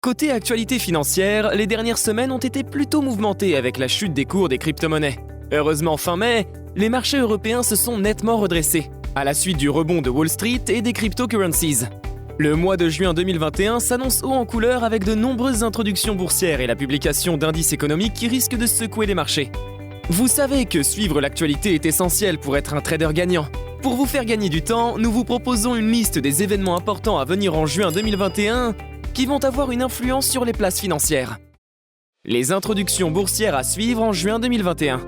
Côté actualité financière, les dernières semaines ont été plutôt mouvementées avec la chute des cours des crypto-monnaies. Heureusement, fin mai, les marchés européens se sont nettement redressés, à la suite du rebond de Wall Street et des cryptocurrencies. Le mois de juin 2021 s'annonce haut en couleur avec de nombreuses introductions boursières et la publication d'indices économiques qui risquent de secouer les marchés. Vous savez que suivre l'actualité est essentiel pour être un trader gagnant. Pour vous faire gagner du temps, nous vous proposons une liste des événements importants à venir en juin 2021 qui vont avoir une influence sur les places financières. Les introductions boursières à suivre en juin 2021.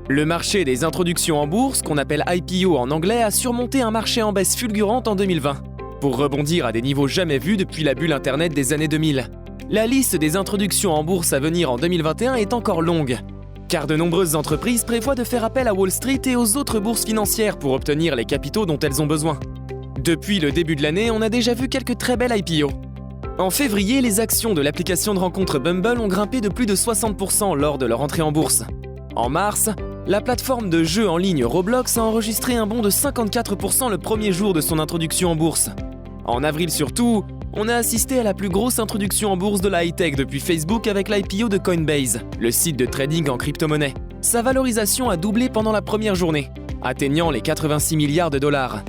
Le marché des introductions en bourse, qu'on appelle IPO en anglais, a surmonté un marché en baisse fulgurante en 2020, pour rebondir à des niveaux jamais vus depuis la bulle Internet des années 2000. La liste des introductions en bourse à venir en 2021 est encore longue, car de nombreuses entreprises prévoient de faire appel à Wall Street et aux autres bourses financières pour obtenir les capitaux dont elles ont besoin. Depuis le début de l'année, on a déjà vu quelques très belles IPO. En février, les actions de l'application de rencontre Bumble ont grimpé de plus de 60% lors de leur entrée en bourse. En mars, la plateforme de jeux en ligne Roblox a enregistré un bond de 54% le premier jour de son introduction en bourse. En avril surtout, on a assisté à la plus grosse introduction en bourse de la high-tech depuis Facebook avec l'IPO de Coinbase, le site de trading en crypto-monnaie. Sa valorisation a doublé pendant la première journée, atteignant les 86 milliards de dollars.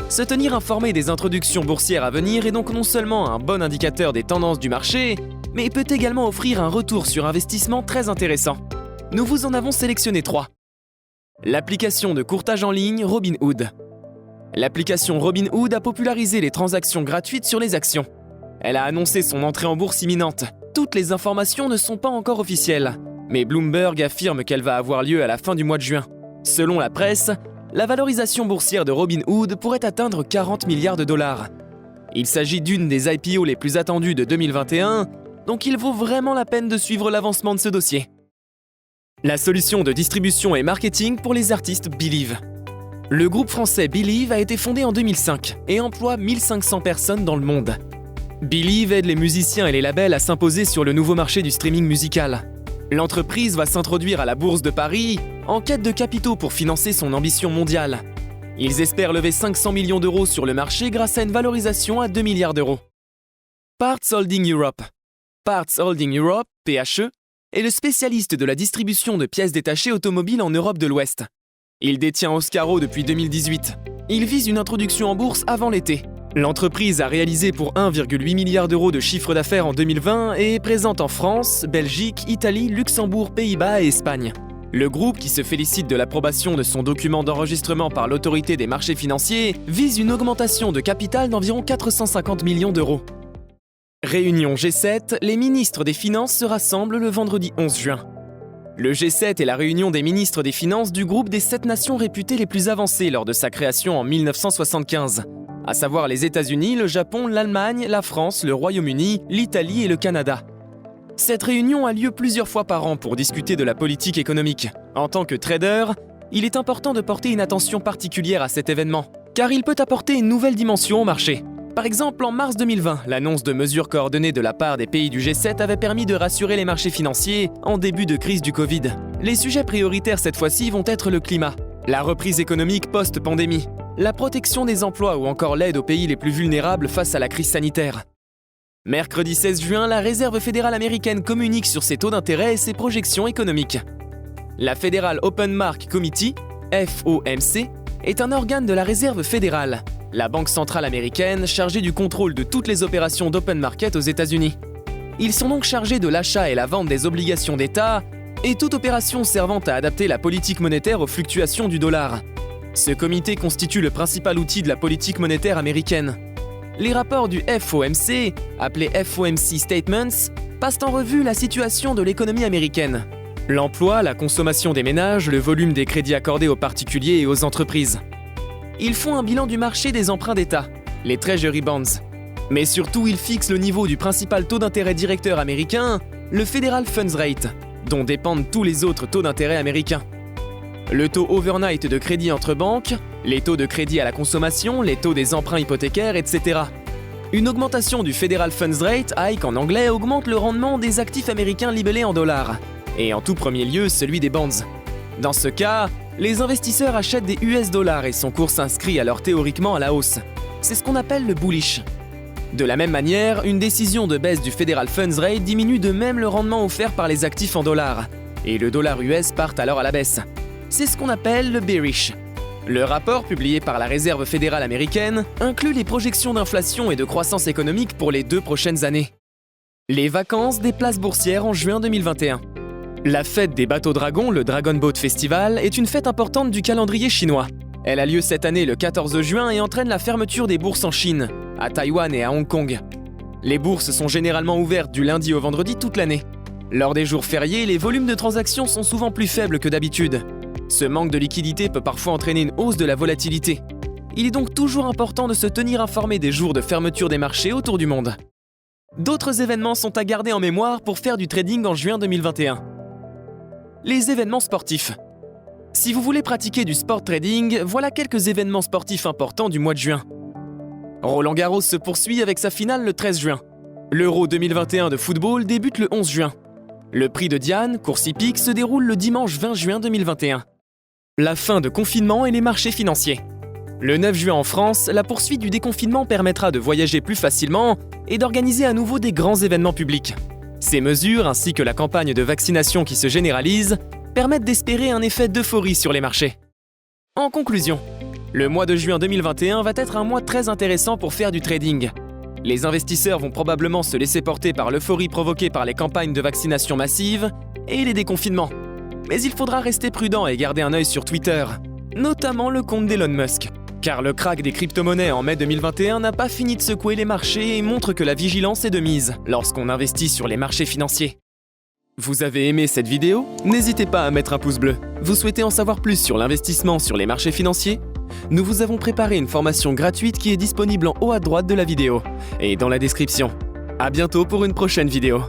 Se tenir informé des introductions boursières à venir est donc non seulement un bon indicateur des tendances du marché, mais peut également offrir un retour sur investissement très intéressant. Nous vous en avons sélectionné 3. L'application de courtage en ligne Robinhood. L'application Robinhood a popularisé les transactions gratuites sur les actions. Elle a annoncé son entrée en bourse imminente. Toutes les informations ne sont pas encore officielles, mais Bloomberg affirme qu'elle va avoir lieu à la fin du mois de juin. Selon la presse, la valorisation boursière de Robinhood pourrait atteindre 40 milliards de dollars. Il s'agit d'une des IPO les plus attendues de 2021, donc il vaut vraiment la peine de suivre l'avancement de ce dossier. La solution de distribution et marketing pour les artistes Believe. Le groupe français Believe a été fondé en 2005 et emploie 1500 personnes dans le monde. Believe aide les musiciens et les labels à s'imposer sur le nouveau marché du streaming musical. L'entreprise va s'introduire à la Bourse de Paris en quête de capitaux pour financer son ambition mondiale. Ils espèrent lever 500 millions d'euros sur le marché grâce à une valorisation à 2 milliards d'euros. Parts Holding Europe. Parts Holding Europe, PHE, est le spécialiste de la distribution de pièces détachées automobiles en Europe de l'Ouest. Il détient Oscaro depuis 2018. Il vise une introduction en bourse avant l'été. L'entreprise a réalisé pour 1,8 milliard d'euros de chiffre d'affaires en 2020 et est présente en France, Belgique, Italie, Luxembourg, Pays-Bas et Espagne. Le groupe, qui se félicite de l'approbation de son document d'enregistrement par l'autorité des marchés financiers, vise une augmentation de capital d'environ 450 millions d'euros. Réunion G7, les ministres des Finances se rassemblent le vendredi 11 juin. Le G7 est la réunion des ministres des Finances du groupe des 7 nations réputées les plus avancées lors de sa création en 1975, à savoir les États-Unis, le Japon, l'Allemagne, la France, le Royaume-Uni, l'Italie et le Canada. Cette réunion a lieu plusieurs fois par an pour discuter de la politique économique. En tant que trader, il est important de porter une attention particulière à cet événement, car il peut apporter une nouvelle dimension au marché. Par exemple, en mars 2020, l'annonce de mesures coordonnées de la part des pays du G7 avait permis de rassurer les marchés financiers en début de crise du Covid. Les sujets prioritaires cette fois-ci vont être le climat, la reprise économique post-pandémie, la protection des emplois ou encore l'aide aux pays les plus vulnérables face à la crise sanitaire. Mercredi 16 juin, la Réserve fédérale américaine communique sur ses taux d'intérêt et ses projections économiques. La Federal Open Market Committee, FOMC, est un organe de la Réserve fédérale, la banque centrale américaine chargée du contrôle de toutes les opérations d'open market aux États-Unis. Ils sont donc chargés de l'achat et la vente des obligations d'État et toute opération servant à adapter la politique monétaire aux fluctuations du dollar. Ce comité constitue le principal outil de la politique monétaire américaine. Les rapports du FOMC, appelés FOMC Statements, passent en revue la situation de l'économie américaine. L'emploi, la consommation des ménages, le volume des crédits accordés aux particuliers et aux entreprises. Ils font un bilan du marché des emprunts d'État, les Treasury Bonds. Mais surtout, ils fixent le niveau du principal taux d'intérêt directeur américain, le Federal Funds Rate, dont dépendent tous les autres taux d'intérêt américains. Le taux overnight de crédit entre banques, les taux de crédit à la consommation, les taux des emprunts hypothécaires, etc. Une augmentation du Federal Funds Rate, hike en anglais, augmente le rendement des actifs américains libellés en dollars, et en tout premier lieu celui des bonds. Dans ce cas, les investisseurs achètent des US dollars et son cours s'inscrit alors théoriquement à la hausse. C'est ce qu'on appelle le bullish. De la même manière, une décision de baisse du Federal Funds Rate diminue de même le rendement offert par les actifs en dollars, et le dollar US part alors à la baisse. C'est ce qu'on appelle le bearish. Le rapport publié par la Réserve fédérale américaine inclut les projections d'inflation et de croissance économique pour les 2 prochaines années. Les vacances des places boursières en juin 2021. La fête des bateaux dragons, le Dragon Boat Festival, est une fête importante du calendrier chinois. Elle a lieu cette année le 14 juin et entraîne la fermeture des bourses en Chine, à Taïwan et à Hong Kong. Les bourses sont généralement ouvertes du lundi au vendredi toute l'année. Lors des jours fériés, les volumes de transactions sont souvent plus faibles que d'habitude. Ce manque de liquidité peut parfois entraîner une hausse de la volatilité. Il est donc toujours important de se tenir informé des jours de fermeture des marchés autour du monde. D'autres événements sont à garder en mémoire pour faire du trading en juin 2021. Les événements sportifs. Si vous voulez pratiquer du sport trading, voilà quelques événements sportifs importants du mois de juin. Roland Garros se poursuit avec sa finale le 13 juin. L'Euro 2021 de football débute le 11 juin. Le prix de Diane, course hippique, se déroule le dimanche 20 juin 2021. La fin de confinement et les marchés financiers. Le 9 juin en France, la poursuite du déconfinement permettra de voyager plus facilement et d'organiser à nouveau des grands événements publics. Ces mesures, ainsi que la campagne de vaccination qui se généralise, permettent d'espérer un effet d'euphorie sur les marchés. En conclusion, le mois de juin 2021 va être un mois très intéressant pour faire du trading. Les investisseurs vont probablement se laisser porter par l'euphorie provoquée par les campagnes de vaccination massive et les déconfinements. Mais il faudra rester prudent et garder un œil sur Twitter, notamment le compte d'Elon Musk. Car le krach des crypto-monnaies en mai 2021 n'a pas fini de secouer les marchés et montre que la vigilance est de mise lorsqu'on investit sur les marchés financiers. Vous avez aimé cette vidéo? N'hésitez pas à mettre un pouce bleu. Vous souhaitez en savoir plus sur l'investissement sur les marchés financiers? Nous vous avons préparé une formation gratuite qui est disponible en haut à droite de la vidéo et dans la description. À bientôt pour une prochaine vidéo.